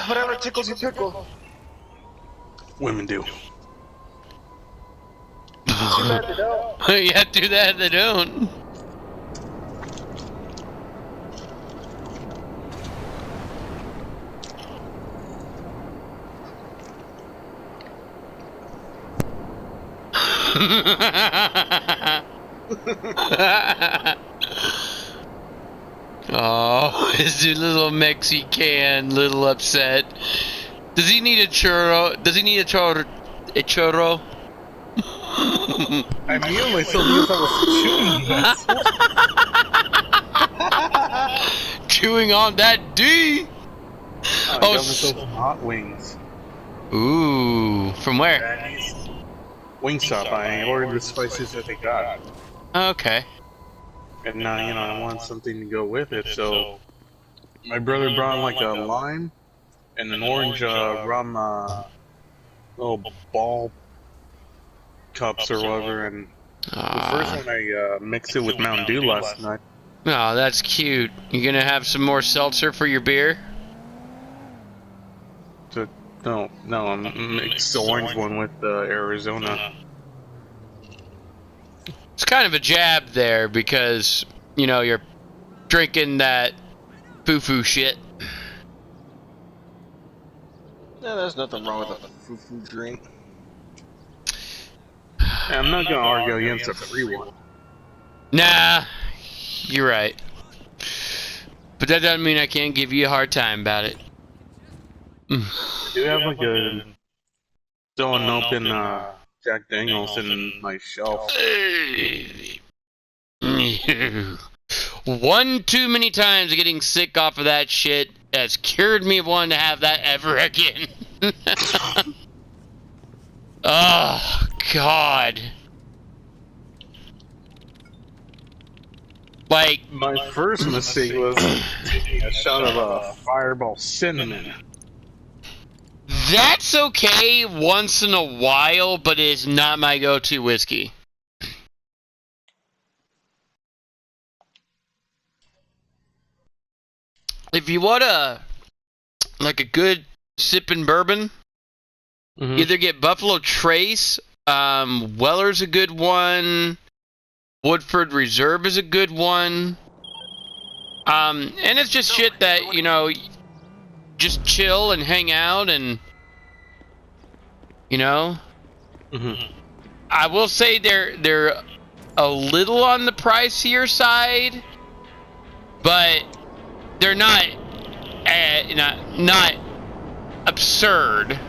Whatever tickles your pickle. Women do. Too bad they don't. Yeah, too bad they don't. Oh, is your little Mexican little upset? Does he need a churro? Does he need a churro? A churro? I muted myself because I was chewing. Chewing on that D. I got myself some hot wings. Ooh, from where? Wingstop. I ordered the spices that they got. Okay. And now, I want something to go with it, so my brother brought like a lime and an orange rum little ball cups or whatever, and the first one I mixed it with Mountain Dew last night. Oh, that's cute. You gonna have some more seltzer for your beer? No, I mixed the orange one with Arizona. It's kind of a jab there because, you're drinking that foo-foo shit. Yeah, there's nothing wrong with a foo-foo drink. Yeah, I'm not gonna argue against a free one. Nah, you're right. But that doesn't mean I can't give you a hard time about it. I do have like a still unopened Jack Daniels in my shelf. One too many times getting sick off of that shit has cured me of wanting to have that ever again. Oh, God. Like, My first mistake was taking a shot of Fireball Cinnamon. that's okay once in a while, but it is not my go-to whiskey. If you want a good sipping bourbon, either get Buffalo Trace, Weller's a good one, Woodford Reserve is a good one, and it's just shit that, just chill and hang out and, I will say they're a little on the pricier side, but they're not absurd.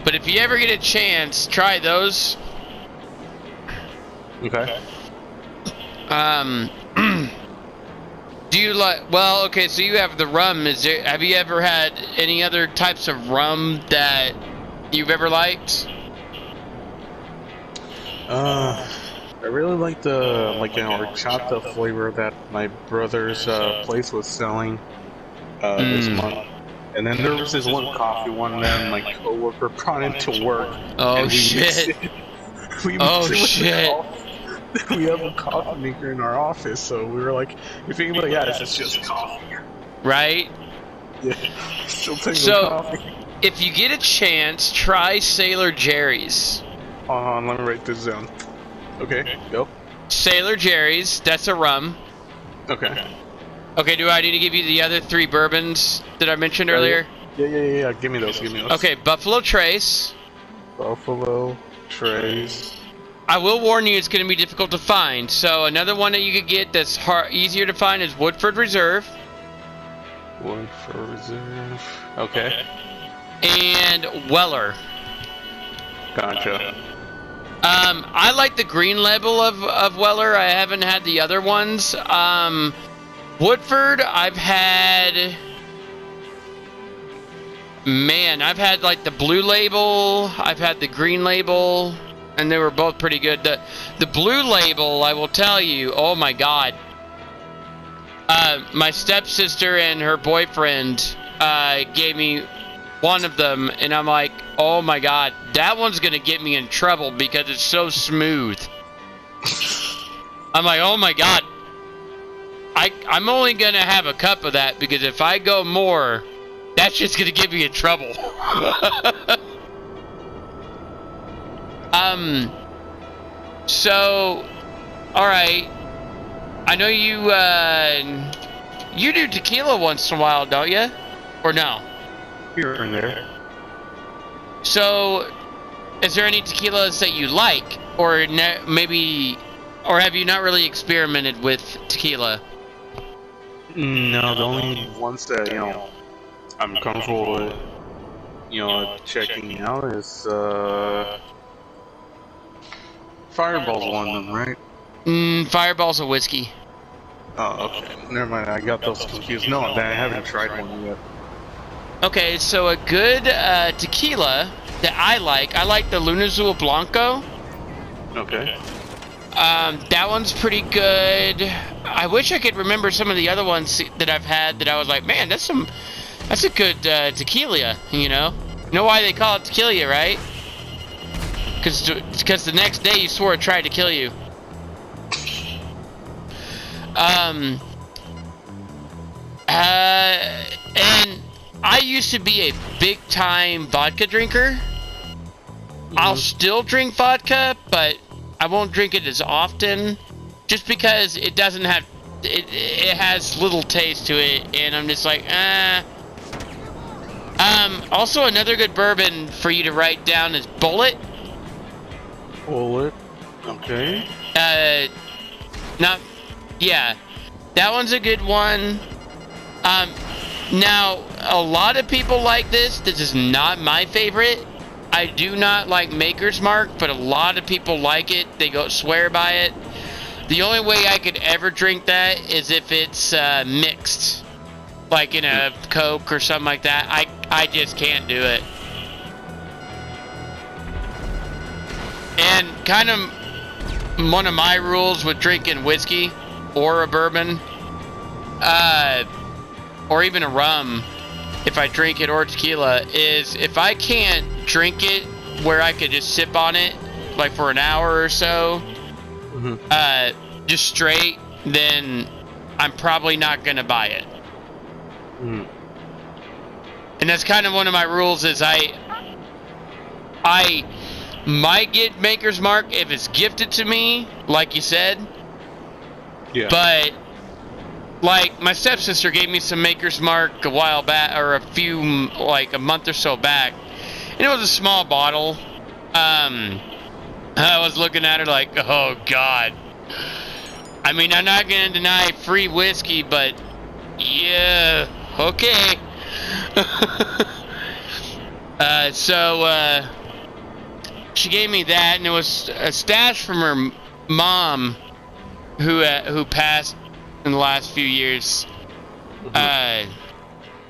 But if you ever get a chance, try those. Okay. Do you like? Well, okay. So you have the rum. Have you ever had any other types of rum that you've ever liked? I really like the horchata flavor that my brother's place was selling this month. And then there was this one coffee one that my coworker brought into work. Oh shit! Oh shit! We have a coffee maker in our office, so we were like, if anybody has, it's just coffee. Right? Yeah. Still taking coffee. If you get a chance, try Sailor Jerry's. Hold on, let me write this down. Okay, go. Sailor Jerry's, that's a rum. Okay. Okay, do I need to give you the other 3 bourbons that I mentioned earlier? Yeah. Give me those. Okay, Buffalo Trace. Buffalo Trace. I will warn you, it's going to be difficult to find. So another one that you could get that's easier to find is Woodford Reserve. Woodford Reserve. Okay. And Weller. Gotcha. I like the green label of Weller. I haven't had the other ones. Woodford, I've had like the blue label, I've had the green label, and they were both pretty good. The blue label, I will tell you, oh my god. My stepsister and her boyfriend gave me one of them, and I'm like, oh my god, that one's gonna get me in trouble because it's so smooth. I'm like, oh my god. I I'm only gonna have a cup of that because if I go more, that's just gonna get me in trouble. So, alright. I know you do tequila once in a while, don't you? Or no? Here and there. So, is there any tequilas that you like? Or maybe... Or have you not really experimented with tequila? No, the only ones that, I'm comfortable with, checking out is, Fireball's one of them, right? Fireball's a whiskey. Oh, okay. Never mind, I got those confused. No, I haven't tried one yet. Okay, so a good tequila that I like the Luna Azul Blanco. Okay. That one's pretty good. I wish I could remember some of the other ones that I've had that I was like, man, that's a good tequila, You know why they call it tequila, right? Because the next day you swore it tried to kill you. And I used to be a big time vodka drinker. I'll still drink vodka, but I won't drink it as often, just because it doesn't have, it has little taste to it, and I'm just like, also another good bourbon for you to write down is Bullet. Bullet. Okay. That one's a good one. Now, a lot of people like this. This is not my favorite. I do not like Maker's Mark, but a lot of people like it. They swear by it. The only way I could ever drink that is if it's mixed, like in a Coke or something like that. I just can't do it. And kind of one of my rules with drinking whiskey or a bourbon, or even a rum, if I drink it, or tequila, is if I can't drink it where I could just sip on it like for an hour or so, just straight, then I'm probably not gonna buy it. And that's kind of one of my rules, is I might get Maker's Mark if it's gifted to me, like you said. Yeah. But like my stepsister gave me some Maker's Mark a while back, or a month or so back, and it was a small bottle. I was looking at her like, oh God. I mean, I'm not gonna deny free whiskey, but yeah, okay. She gave me that, and it was a stash from her mom, who passed in the last few years.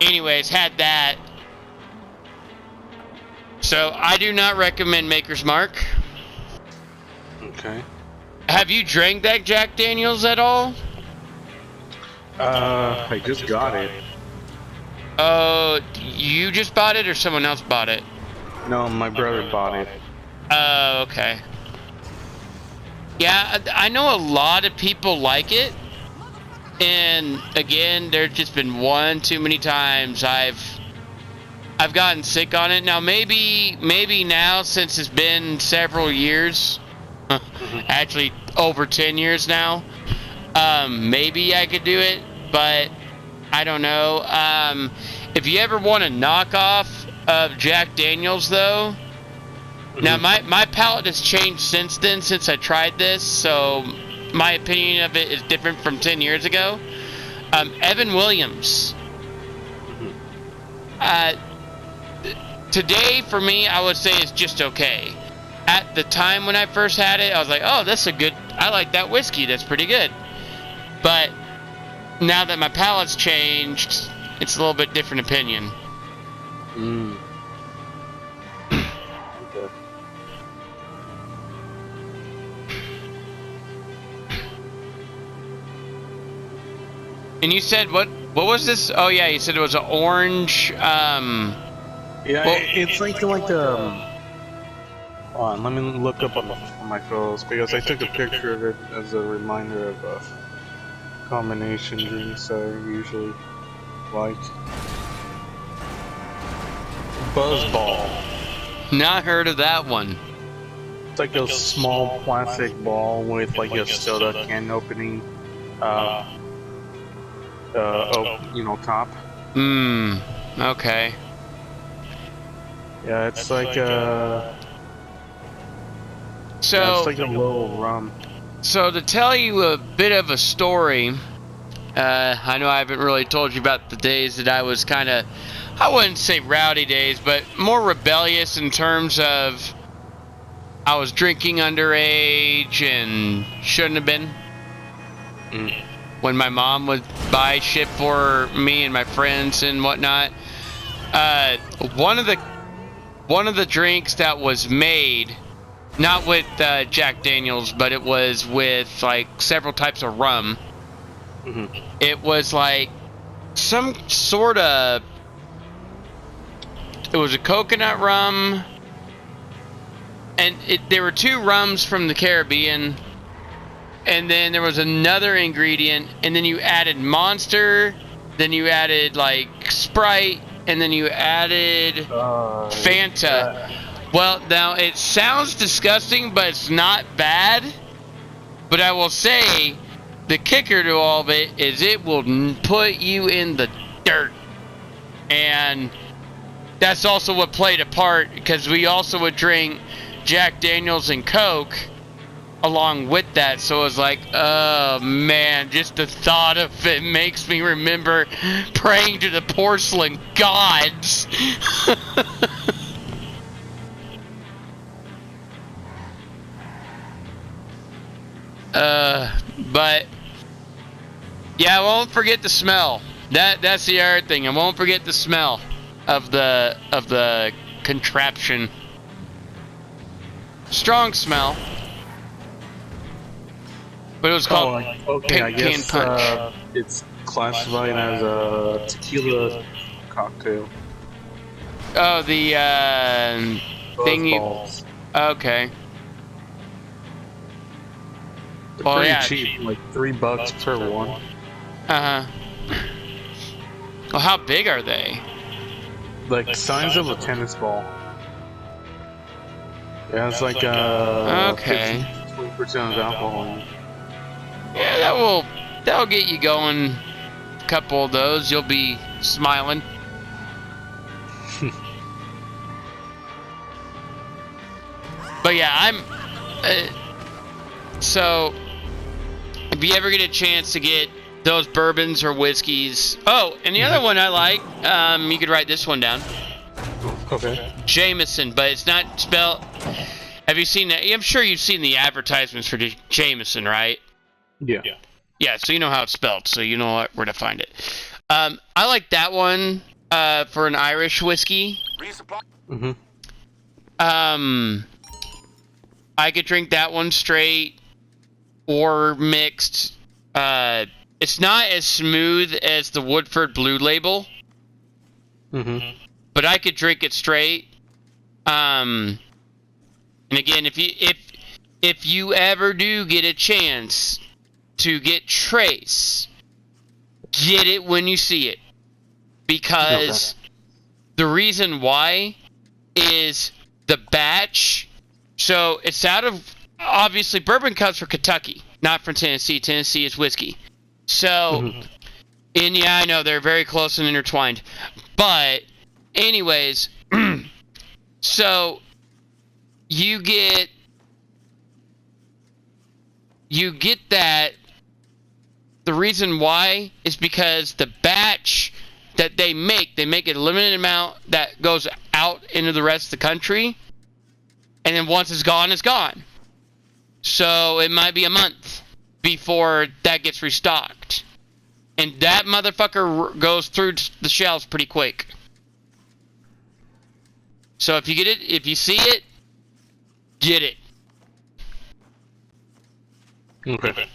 Anyways, had that. So I do not recommend Maker's Mark. Okay. Have you drank that Jack Daniels at all? I just got it. Oh, you just bought it, or someone else bought it? No, my brother bought it. Oh, okay. Yeah, I know a lot of people like it, and again, there's just been one too many times I've gotten sick on it. Now maybe now, since it's been several years, actually over 10 years now, maybe I could do it, but I don't know. If you ever want a knockoff of Jack Daniels, though, now my palate has changed since then, since I tried this, so my opinion of it is different from 10 years ago. Evan Williams. Today, for me, I would say it's just okay. At the time when I first had it, I was like, oh, I like that whiskey, that's pretty good. But now that my palate's changed, it's a little bit different opinion. Okay. And you said, what was this? Oh yeah, you said it was an orange, Yeah, it's something like the... Hold on, let me look up on my photos, because I took a picture of it as a reminder of combination drinks I usually like. Buzzball. Not heard of that one. It's like a small plastic ball with like a soda can opening, top. Okay. Yeah, it's like So, yeah, it's like a little rum. So to tell you a bit of a story, I know I haven't really told you about the days that I was kind of, I wouldn't say rowdy days, but more rebellious in terms of I was drinking underage and shouldn't have been. When my mom would buy shit for me and my friends and whatnot. One of the drinks that was made, not with Jack Daniels, but it was with like several types of rum. It was like some sort of, it was a coconut rum, and there were two rums from the Caribbean, and then there was another ingredient, and then you added Monster, then you added like Sprite, and then you added Fanta. Well, now it sounds disgusting, but it's not bad. But I will say, the kicker to all of it is it will put you in the dirt. And that's also what played a part, because we also would drink Jack Daniels and Coke along with that. So it was like, oh man, just the thought of it makes me remember praying to the porcelain gods. But yeah, I won't forget the smell. That's the other thing. I won't forget the smell of the contraption. Strong smell. But it was called Can Punch. It's classified as a tequila cocktail. Oh, the thing you. Balls. Okay. They're Well, pretty yeah. cheap, like $3 per one. Well, how big are they? Like the size of a tennis ball. Yeah, it's like Okay. 20% of alcohol in it. Yeah, that'll get you going. A couple of those, you'll be smiling. But yeah, so if you ever get a chance to get those bourbons or whiskeys. Oh, and the other one I like, you could write this one down. Okay. Jameson, but it's not spelled. Have you seen that? I'm sure you've seen the advertisements for Jameson, right? Yeah. Yeah, so you know how it's spelled, so you know where to find it. I like that one for an Irish whiskey. I could drink that one straight or mixed. It's not as smooth as the Woodford Blue Label, but I could drink it straight. And again, if you ever do get a chance to get Trace, get it when you see it, because the reason why is the batch. So it's out of, obviously bourbon comes from Kentucky, not from Tennessee. Tennessee is whiskey. So, and yeah, I know they're very close and intertwined, but anyways, so you get that. The reason why is because the batch that they make a limited amount that goes out into the rest of the country, and then once it's gone, it's gone. So it might be a month before that gets restocked, and that motherfucker goes through the shelves pretty quick. So if you get it, if you see it, get it. Okay.